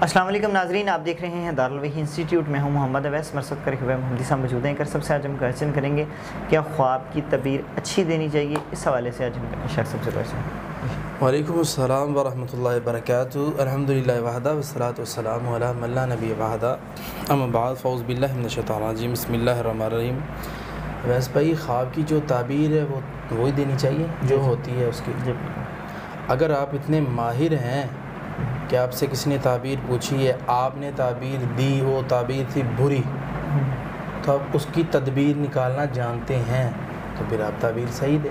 السلام علیکم ناظرین، آپ دیکھ رہے ہیں دارالوحی انسٹیٹیوٹ میں ہوں محمد اویس مرصد کر کے محمدی صاحب موجود ہیں۔ سب سے آج ہم کویشچن کریں گے کیا خواب کی تعبیر اچھی دینی چاہیے، اس حوالے سے آج ہم شخص سب سے کویشچن۔ وعلیکم السلام ورحمۃ اللہ وبرکاتہ۔ الحمدللہ وحدہ والصلاۃ والسلام علی من لا نبی بعدہ، اما بعد فاعوذ باللہ من الشیطان الرجیم، بسم اللہ الرحمن الرحیم۔ ویس بھائی، خواب کی جو تعبیر ہے وہ وہی دینی چاہیے جو ہوتی ہے اس کی۔ اگر آپ اتنے ماہر ہیں کہ آپ سے کسی نے تعبیر پوچھی ہے، آپ نے تعبیر دی، وہ تعبیر تھی بری، تو آپ اس کی تدبیر نکالنا جانتے ہیں تو پھر آپ تعبیر صحیح دیں۔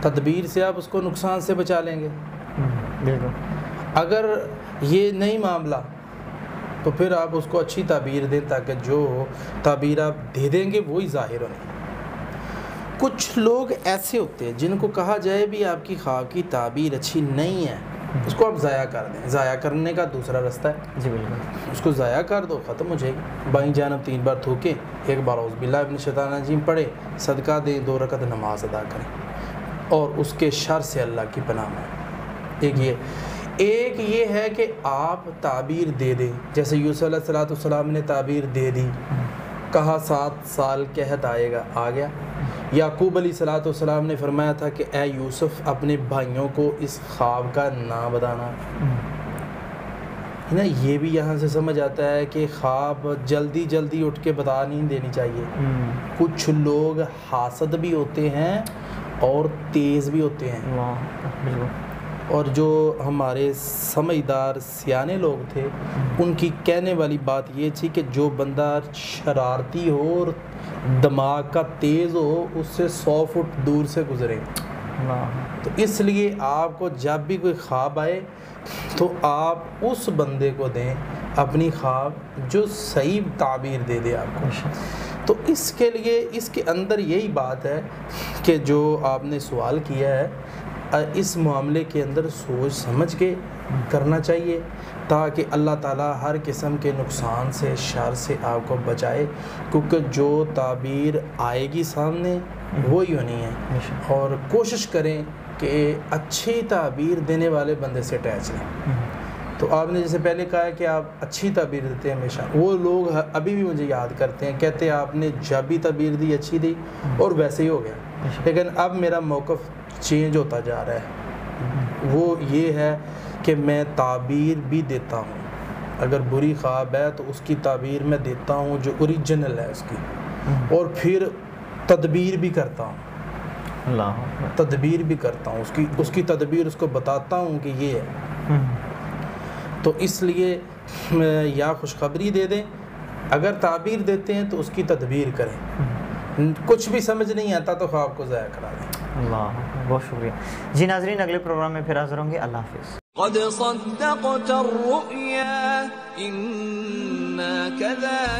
تدبیر سے آپ اس کو نقصان سے بچا لیں گے۔ اگر یہ نہیں معاملہ تو پھر آپ اس کو اچھی تعبیر دیں تاکہ جو تعبیر آپ دے دیں گے وہی ظاہر ہونے۔ کچھ لوگ ایسے ہوتے ہیں جن کو کہا جائے بھی آپ کی خواب کی تعبیر اچھی نہیں ہے، اس کو آپ ضائع کر دیں۔ ضائع کرنے کا دوسرا رستہ ہے، جی بالکل، اس کو ضائع کر دو، ختم ہو جائے گی۔ بائیں جانب 3 بار تھوکیں، 1 بار اعوذ باللہ من الشیطان الرجیم پڑھیں، صدقہ دیں، 2 رکعت نماز ادا کریں اور اس کے شر سے اللہ کی پناہ مانگیں۔ ایک یہ ہے کہ آپ تعبیر دے دیں، جیسے یوسف علیہ السلام نے تعبیر دے دی، کہا 7 سال قحط آئے گا، آ گیا۔ یعقوب علیہ السلام نے فرمایا تھا کہ اے یوسف اپنے بھائیوں کو اس خواب کا نہ بتانا۔ نا یہ بھی یہاں سے سمجھ آتا ہے کہ خواب جلدی جلدی اٹھ کے بتا نہیں دینی چاہیے۔ کچھ لوگ حاسد بھی ہوتے ہیں اور تیز بھی ہوتے ہیں، اور جو ہمارے سمجھدار سیانے لوگ تھے ان کی کہنے والی بات یہ تھی کہ جو بندہ شرارتی ہو اور دماغ کا تیز ہو اس سے 100 فٹ دور سے گزرے۔ تو اس لیے آپ کو جب بھی کوئی خواب آئے تو آپ اس بندے کو دیں اپنی خواب جو صحیح تعبیر دے دے آپ کو۔ تو اس کے لیے اس کے اندر یہی بات ہے کہ جو آپ نے سوال کیا ہے اس معاملے کے اندر سوچ سمجھ کے کرنا چاہیے تاکہ اللہ تعالیٰ ہر قسم کے نقصان سے، شر سے آپ کو بچائے، کیونکہ جو تعبیر آئے گی سامنے وہی ہونی ہے۔ اور کوشش کریں کہ اچھی تعبیر دینے والے بندے سے اٹیچ رہیں۔ تو آپ نے جیسے پہلے کہا ہے کہ آپ اچھی تعبیر دیتے ہیں ہمیشہ، وہ لوگ ابھی بھی مجھے یاد کرتے ہیں، کہتے ہیں آپ نے جب بھی تعبیر دی اچھی دی اور ویسے ہی ہو گیا۔ لیکن اب میرا موقف چینج ہوتا جا رہا ہے، وہ یہ ہے کہ میں تعبیر بھی دیتا ہوں۔ اگر بری خواب ہے تو اس کی تعبیر میں دیتا ہوں جو اوریجنل ہے اس کی، اور پھر تدبیر بھی کرتا ہوں۔ تدبیر بھی کرتا ہوں اس کی تدبیر اس کو بتاتا ہوں کہ یہ ہے۔ تو اس لیے یا خوشخبری دے دیں، اگر تعبیر دیتے ہیں تو اس کی تدبیر کریں۔ کچھ بھی سمجھ نہیں آتا تو خواب کو ضائع کرا دیں۔ اللہ، بہت شکریہ جی۔ ناظرین، اگلے پروگرام میں پھر حاضر ہوں گے۔ اللہ حافظ۔ قد صدقت الرؤيا إنا كذلك